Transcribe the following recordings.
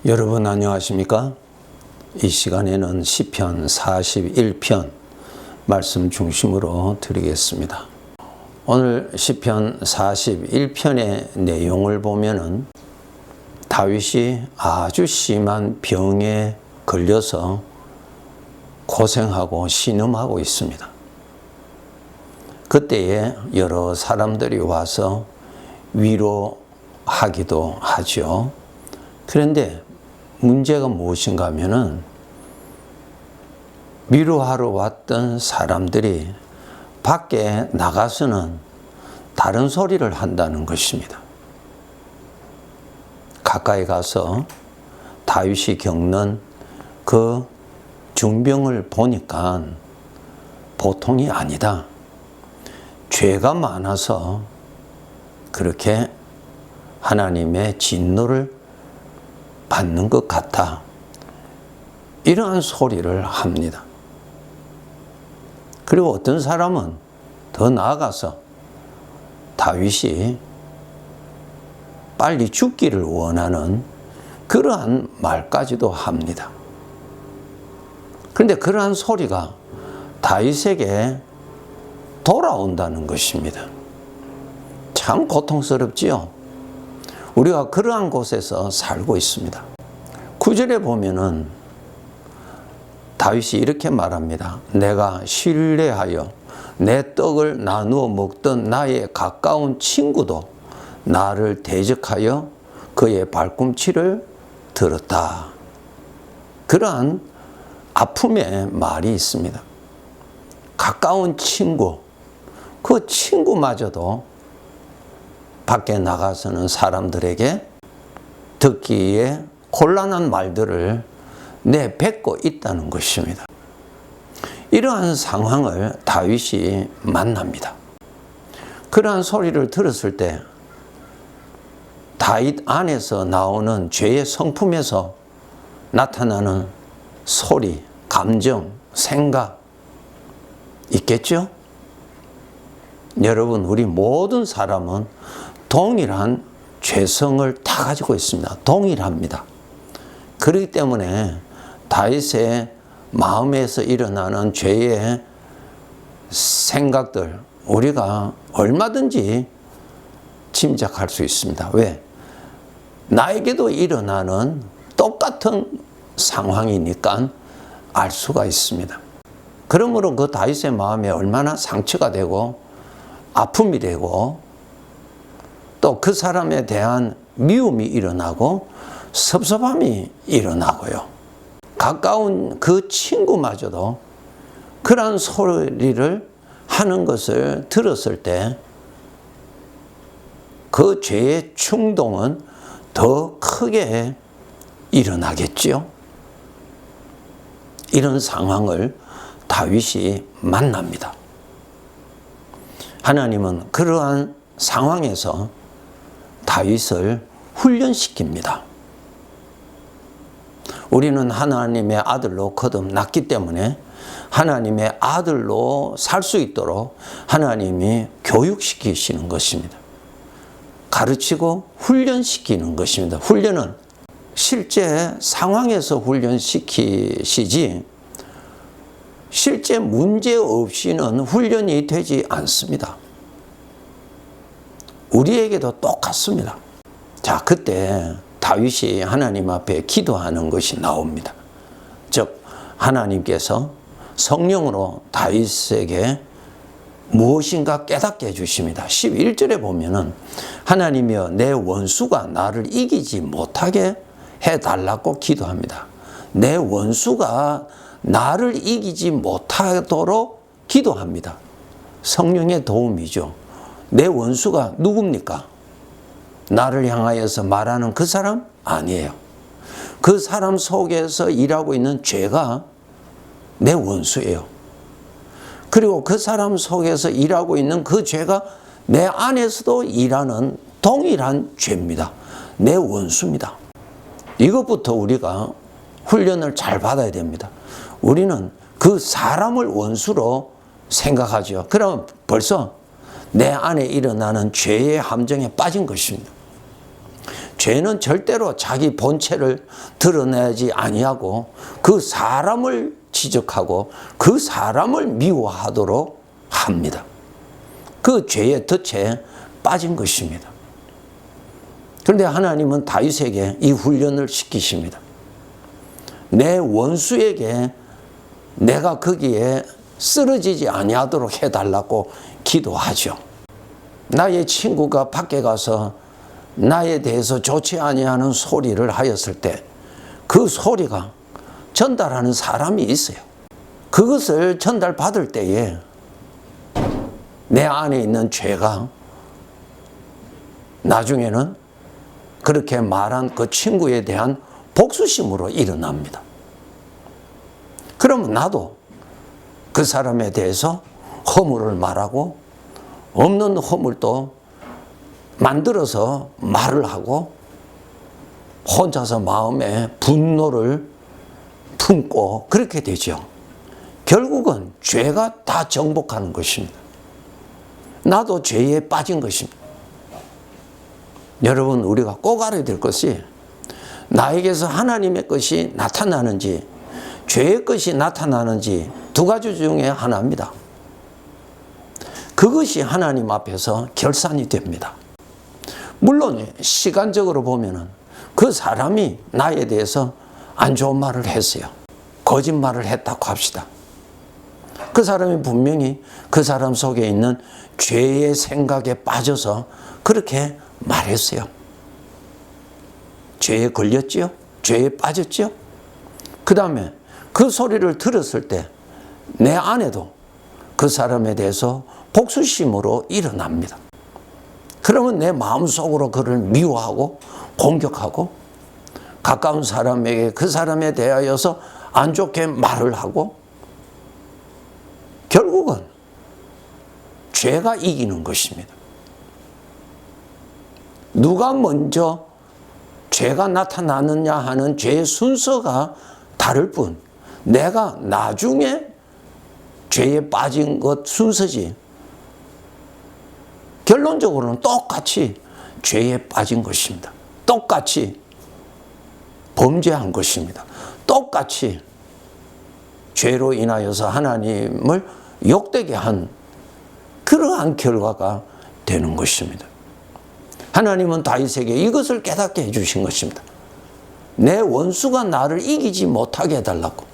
여러분 안녕하십니까? 이 시간에는 시편 41편 말씀 중심으로 드리겠습니다. 오늘 시편 41편의 내용을 보면은 다윗이 아주 심한 병에 걸려서 고생하고 신음하고 있습니다. 그때에 여러 사람들이 와서 위로하기도 하죠. 그런데 문제가 무엇인가 하면은 위로하러 왔던 사람들이 밖에 나가서는 다른 소리를 한다는 것입니다. 가까이 가서 다윗이 겪는 그 중병을 보니까 보통이 아니다. 죄가 많아서 그렇게 하나님의 진노를 받는 것 같아. 이러한 소리를 합니다. 그리고 어떤 사람은 더 나아가서 다윗이 빨리 죽기를 원하는 그러한 말까지도 합니다. 그런데 그러한 소리가 다윗에게 돌아온다는 것입니다. 참 고통스럽지요. 우리가 그러한 곳에서 살고 있습니다. 9절에 보면은 다윗이 이렇게 말합니다. 내가 신뢰하여 내 떡을 나누어 먹던 나의 가까운 친구도 나를 대적하여 그의 발꿈치를 들었다. 그러한 아픔의 말이 있습니다. 가까운 친구, 그 친구마저도 밖에 나가서는 사람들에게 듣기에 곤란한 말들을 내뱉고 있다는 것입니다. 이러한 상황을 다윗이 만납니다. 그러한 소리를 들었을 때 다윗 안에서 나오는 죄의 성품에서 나타나는 소리, 감정, 생각 있겠죠? 여러분, 우리 모든 사람은 동일한 죄성을 다 가지고 있습니다. 동일합니다. 그렇기 때문에 다윗의 마음에서 일어나는 죄의 생각들 우리가 얼마든지 짐작할 수 있습니다. 왜? 나에게도 일어나는 똑같은 상황이니까 알 수가 있습니다. 그러므로 그 다윗의 마음에 얼마나 상처가 되고 아픔이 되고 또 그 사람에 대한 미움이 일어나고 섭섭함이 일어나고요. 가까운 그 친구마저도 그러한 소리를 하는 것을 들었을 때 그 죄의 충동은 더 크게 일어나겠지요. 이런 상황을 다윗이 만납니다. 하나님은 그러한 상황에서 다윗을 훈련시킵니다. 우리는 하나님의 아들로 거듭났기 때문에 하나님의 아들로 살 수 있도록 하나님이 교육시키시는 것입니다. 가르치고 훈련시키는 것입니다. 훈련은 실제 상황에서 훈련시키시지 실제 문제 없이는 훈련이 되지 않습니다. 우리에게도 똑같습니다. 자, 그때 다윗이 하나님 앞에 기도하는 것이 나옵니다. 즉, 하나님께서 성령으로 다윗에게 무엇인가 깨닫게 해주십니다. 11절에 보면은 하나님이여 내 원수가 나를 이기지 못하게 해달라고 기도합니다. 내 원수가 나를 이기지 못하도록 기도합니다. 성령의 도움이죠. 내 원수가 누굽니까? 나를 향하여서 말하는 그 사람? 아니에요. 그 사람 속에서 일하고 있는 죄가 내 원수예요. 그리고 그 사람 속에서 일하고 있는 그 죄가 내 안에서도 일하는 동일한 죄입니다. 내 원수입니다. 이것부터 우리가 훈련을 잘 받아야 됩니다. 우리는 그 사람을 원수로 생각하죠. 그럼 벌써 내 안에 일어나는 죄의 함정에 빠진 것입니다. 죄는 절대로 자기 본체를 드러내지 아니하고 그 사람을 지적하고 그 사람을 미워하도록 합니다. 그 죄의 덫에 빠진 것입니다. 그런데 하나님은 다윗에게 이 훈련을 시키십니다. 내 원수에게 내가 거기에 쓰러지지 아니하도록 해달라고 기도하죠. 나의 친구가 밖에 가서 나에 대해서 좋지 아니하는 소리를 하였을 때 그 소리가 전달하는 사람이 있어요. 그것을 전달받을 때에 내 안에 있는 죄가 나중에는 그렇게 말한 그 친구에 대한 복수심으로 일어납니다. 그러면 나도 그 사람에 대해서 허물을 말하고 없는 허물도 만들어서 말을 하고 혼자서 마음에 분노를 품고 그렇게 되죠. 결국은 죄가 다 정복하는 것입니다. 나도 죄에 빠진 것입니다. 여러분, 우리가 꼭 알아야 될 것이 나에게서 하나님의 것이 나타나는지 죄의 것이 나타나는지 두 가지 중에 하나입니다. 그것이 하나님 앞에서 결산이 됩니다. 물론 시간적으로 보면은 그 사람이 나에 대해서 안 좋은 말을 했어요. 거짓말을 했다고 합시다. 그 사람이 분명히 그 사람 속에 있는 죄의 생각에 빠져서 그렇게 말했어요. 죄에 걸렸지요? 죄에 빠졌지요? 그 다음에 그 소리를 들었을 때 내 안에도 그 사람에 대해서 복수심으로 일어납니다. 그러면 내 마음속으로 그를 미워하고 공격하고 가까운 사람에게 그 사람에 대하여서 안 좋게 말을 하고 결국은 죄가 이기는 것입니다. 누가 먼저 죄가 나타나느냐 하는 죄의 순서가 다를 뿐 내가 나중에 죄에 빠진 것 순서지 결론적으로는 똑같이 죄에 빠진 것입니다. 똑같이 범죄한 것입니다. 똑같이 죄로 인하여서 하나님을 욕되게 한 그러한 결과가 되는 것입니다. 하나님은 다윗에게 이것을 깨닫게 해주신 것입니다. 내 원수가 나를 이기지 못하게 해달라고.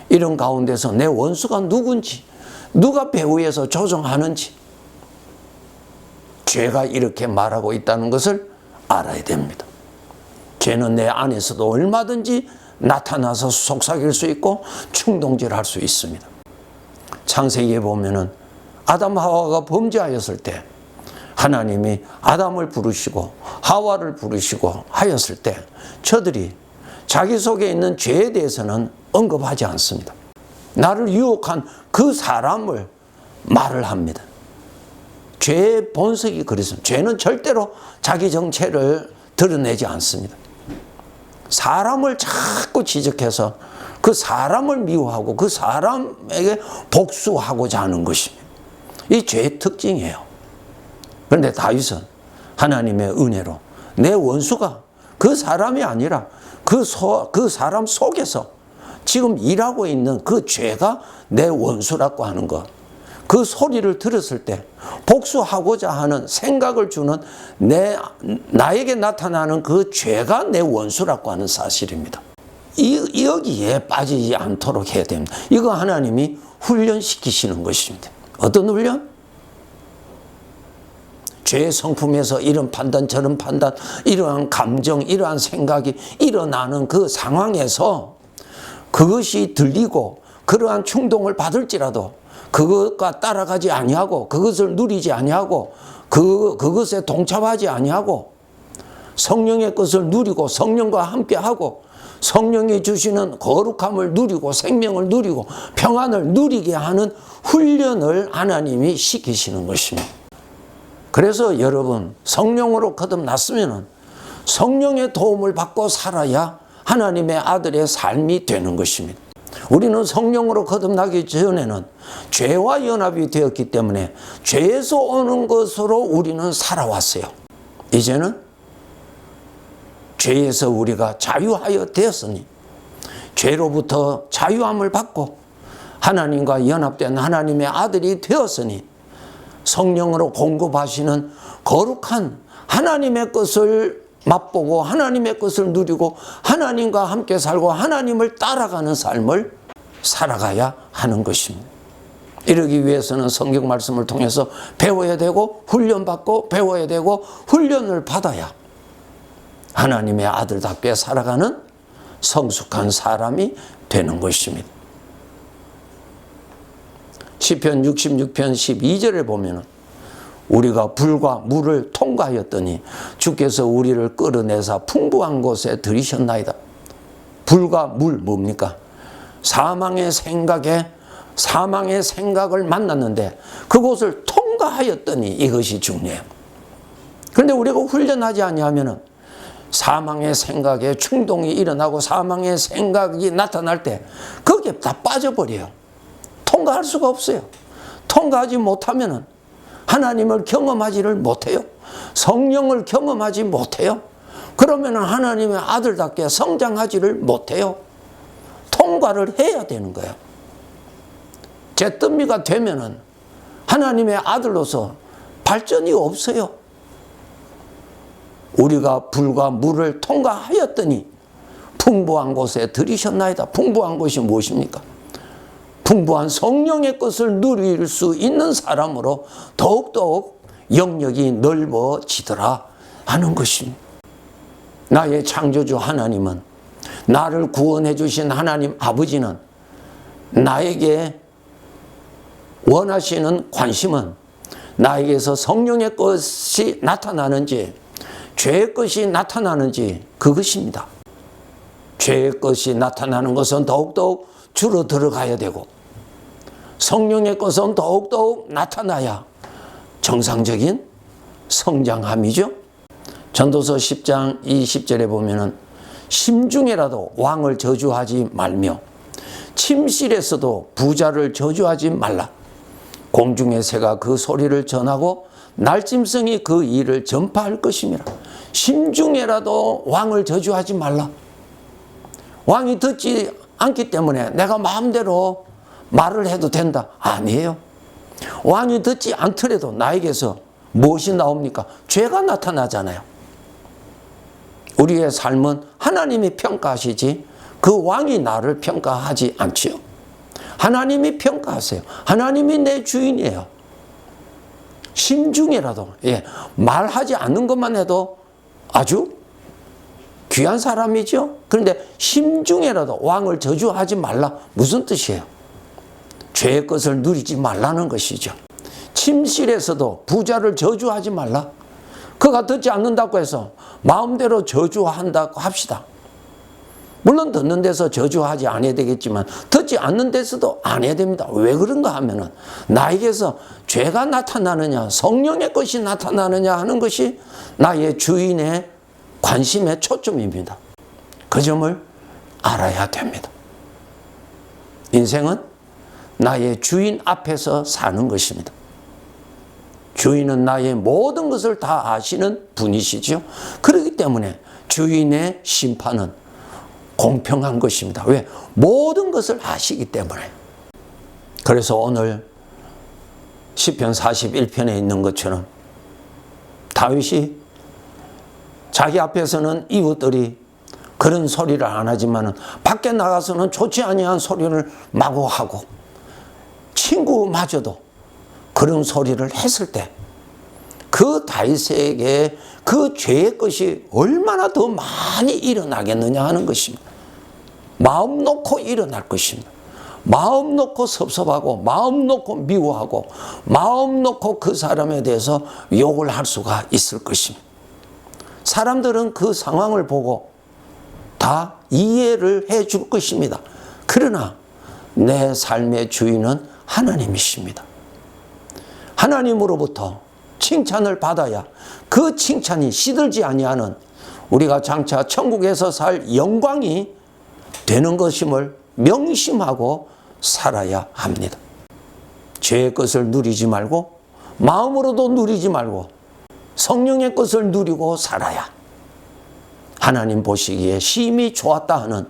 이런 가운데서 내 원수가 누군지, 누가 배후에서 조종하는지 죄가 이렇게 말하고 있다는 것을 알아야 됩니다. 죄는 내 안에서도 얼마든지 나타나서 속삭일 수 있고 충동질할 수 있습니다. 창세기에 보면은 아담 하와가 범죄하였을 때 하나님이 아담을 부르시고 하와를 부르시고 하였을 때 저들이 자기 속에 있는 죄에 대해서는 언급하지 않습니다. 나를 유혹한 그 사람을 말을 합니다. 죄의 본성이 그렇습니다. 죄는 절대로 자기 정체를 드러내지 않습니다. 사람을 자꾸 지적해서 그 사람을 미워하고 그 사람에게 복수하고자 하는 것입니다. 이 죄의 특징이에요. 그런데 다윗은 하나님의 은혜로 내 원수가 그 사람이 아니라 그 사람 속에서 지금 일하고 있는 그 죄가 내 원수라고 하는 것. 그 소리를 들었을 때 복수하고자 하는 생각을 주는 나에게 나타나는 그 죄가 내 원수라고 하는 사실입니다. 여기에 빠지지 않도록 해야 됩니다. 이거 하나님이 훈련시키시는 것입니다. 어떤 훈련? 죄의 성품에서 이런 판단 저런 판단 이러한 감정 이러한 생각이 일어나는 그 상황에서 그것이 들리고 그러한 충동을 받을지라도 그것과 따라가지 아니하고 그것을 누리지 아니하고 그것에 동참하지 아니하고 성령의 것을 누리고 성령과 함께하고 성령이 주시는 거룩함을 누리고 생명을 누리고 평안을 누리게 하는 훈련을 하나님이 시키시는 것입니다. 그래서 여러분 성령으로 거듭났으면 성령의 도움을 받고 살아야 하나님의 아들의 삶이 되는 것입니다. 우리는 성령으로 거듭나기 전에는 죄와 연합이 되었기 때문에 죄에서 오는 것으로 우리는 살아왔어요. 이제는 죄에서 우리가 자유하여 되었으니, 죄로부터 자유함을 받고 하나님과 연합된 하나님의 아들이 되었으니, 성령으로 공급하시는 거룩한 하나님의 것을 맛보고 하나님의 것을 누리고 하나님과 함께 살고 하나님을 따라가는 삶을 살아가야 하는 것입니다. 이러기 위해서는 성경 말씀을 통해서 배워야 되고 훈련받고 배워야 되고 훈련을 받아야 하나님의 아들답게 살아가는 성숙한 사람이 되는 것입니다. 시편 66편 12절에 보면 우리가 불과 물을 통과하였더니 주께서 우리를 끌어내사 풍부한 곳에 들이셨나이다. 불과 물 뭡니까? 사망의 생각을 만났는데 그곳을 통과하였더니 이것이 중요해요. 그런데 우리가 훈련하지 아니하면 사망의 생각에 충동이 일어나고 사망의 생각이 나타날 때 거기에 다 빠져버려요. 통과할 수가 없어요. 통과하지 못하면 하나님을 경험하지를 못해요. 성령을 경험하지 못해요. 그러면 하나님의 아들답게 성장하지를 못해요. 통과를 해야 되는 거예요. 잿더미가 되면은 하나님의 아들로서 발전이 없어요. 우리가 불과 물을 통과하였더니 풍부한 곳에 들이셨나이다. 풍부한 것이 무엇입니까? 풍부한 성령의 것을 누릴 수 있는 사람으로 더욱더욱 영역이 넓어지더라 하는 것입니다. 나의 창조주 하나님은, 나를 구원해 주신 하나님 아버지는 나에게 원하시는 관심은 나에게서 성령의 것이 나타나는지 죄의 것이 나타나는지 그것입니다. 죄의 것이 나타나는 것은 더욱더욱 줄어들어가야 되고 성령의 것은 더욱더욱 나타나야 정상적인 성장함이죠. 전도서 10장 20절에 보면은 심중에라도 왕을 저주하지 말며 침실에서도 부자를 저주하지 말라. 공중의 새가 그 소리를 전하고 날짐승이 그 일을 전파할 것이니라. 심중에라도 왕을 저주하지 말라. 왕이 듣지 않기 때문에 내가 마음대로 말을 해도 된다. 아니에요. 왕이 듣지 않더라도 나에게서 무엇이 나옵니까? 죄가 나타나잖아요. 우리의 삶은 하나님이 평가하시지 그 왕이 나를 평가하지 않지요. 하나님이 평가하세요. 하나님이 내 주인이에요. 심중에라도 말하지 않는 것만 해도 아주 귀한 사람이죠. 그런데 심중에라도 왕을 저주하지 말라. 무슨 뜻이에요? 죄의 것을 누리지 말라는 것이죠. 침실에서도 부자를 저주하지 말라. 그가 듣지 않는다고 해서 마음대로 저주한다고 합시다. 물론 듣는 데서 저주하지 않아야 되겠지만 듣지 않는 데서도 안 해야 됩니다. 왜 그런가 하면은 나에게서 죄가 나타나느냐 성령의 것이 나타나느냐 하는 것이 나의 주인의 관심의 초점입니다. 그 점을 알아야 됩니다. 인생은 나의 주인 앞에서 사는 것입니다. 주인은 나의 모든 것을 다 아시는 분이시죠. 그렇기 때문에 주인의 심판은 공평한 것입니다. 왜? 모든 것을 아시기 때문에. 그래서 오늘 시편 41편에 있는 것처럼 다윗이 자기 앞에서는 이웃들이 그런 소리를 안 하지만 밖에 나가서는 좋지 아니한 소리를 마구 하고 친구마저도 그런 소리를 했을 때 그 다윗에게 그 죄의 것이 얼마나 더 많이 일어나겠느냐 하는 것입니다. 마음 놓고 일어날 것입니다. 마음 놓고 섭섭하고 마음 놓고 미워하고 마음 놓고 그 사람에 대해서 욕을 할 수가 있을 것입니다. 사람들은 그 상황을 보고 다 이해를 해 줄 것입니다. 그러나 내 삶의 주인은 하나님이십니다. 하나님으로부터 칭찬을 받아야 그 칭찬이 시들지 아니하는 우리가 장차 천국에서 살 영광이 되는 것임을 명심하고 살아야 합니다. 죄의 것을 누리지 말고 마음으로도 누리지 말고 성령의 것을 누리고 살아야 하나님 보시기에 심히 좋았다 하는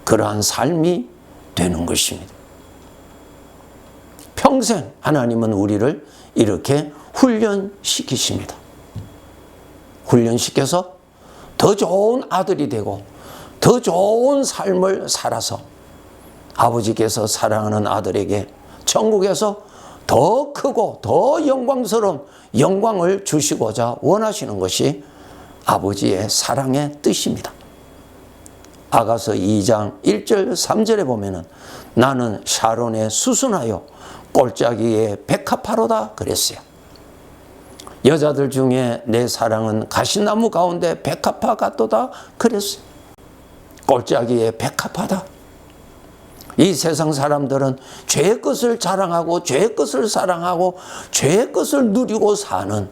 그러한 삶이 되는 것입니다. 평생 하나님은 우리를 이렇게 훈련시키십니다. 훈련시켜서 더 좋은 아들이 되고 더 좋은 삶을 살아서 아버지께서 사랑하는 아들에게 천국에서 더 크고 더 영광스러운 영광을 주시고자 원하시는 것이 아버지의 사랑의 뜻입니다. 아가서 2장 1절 3절에 보면은 나는 샤론에 수순하여 골짜기에 백합화로다 그랬어요. 여자들 중에 내 사랑은 가시나무 가운데 백합화 같도다 그랬어요. 골짜기에 백합화다. 이 세상 사람들은 죄의 것을 자랑하고 죄의 것을 사랑하고 죄의 것을 누리고 사는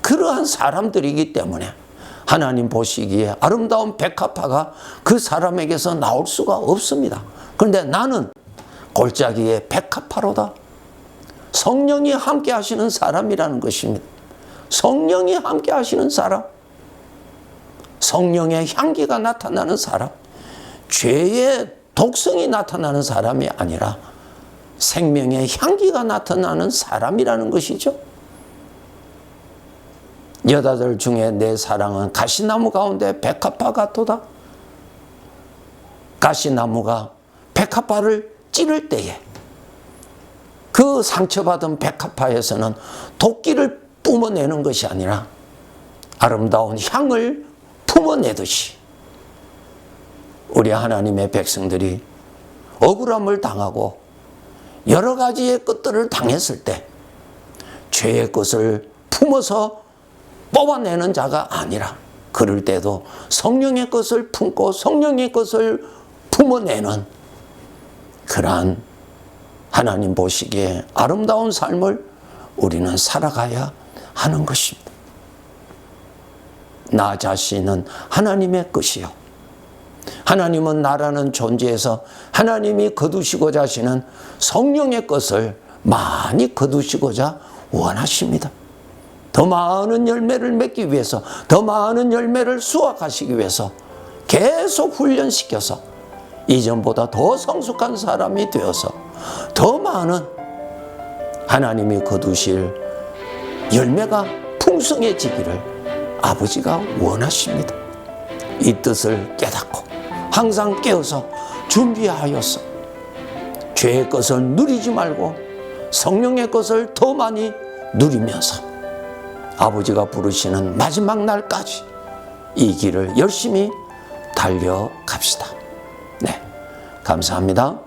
그러한 사람들이기 때문에 하나님 보시기에 아름다운 백합화가 그 사람에게서 나올 수가 없습니다. 그런데 나는 골짜기에 백합화로다. 성령이 함께 하시는 사람이라는 것입니다. 성령이 함께 하시는 사람, 성령의 향기가 나타나는 사람, 죄의 독성이 나타나는 사람이 아니라 생명의 향기가 나타나는 사람이라는 것이죠. 여자들 중에 내 사랑은 가시나무 가운데 백합화 같도다. 가시나무가 백합화를 찌를 때에 그 상처받은 백합화에서는 도끼를 뿜어내는 것이 아니라 아름다운 향을 품어내듯이 우리 하나님의 백성들이 억울함을 당하고 여러 가지의 것들을 당했을 때 죄의 것을 품어서 뽑아내는 자가 아니라 그럴 때도 성령의 것을 품고 성령의 것을 품어내는 그러한 하나님 보시기에 아름다운 삶을 우리는 살아가야 하는 것입니다. 나 자신은 하나님의 것이요. 하나님은 나라는 존재에서 하나님이 거두시고자 하시는 성령의 것을 많이 거두시고자 원하십니다. 더 많은 열매를 맺기 위해서, 더 많은 열매를 수확하시기 위해서 계속 훈련시켜서 이전보다 더 성숙한 사람이 되어서 더 많은 하나님이 거두실 열매가 풍성해지기를 아버지가 원하십니다. 이 뜻을 깨닫고 항상 깨어서 준비하여서 죄의 것을 누리지 말고 성령의 것을 더 많이 누리면서 아버지가 부르시는 마지막 날까지 이 길을 열심히 달려갑시다. 네, 감사합니다.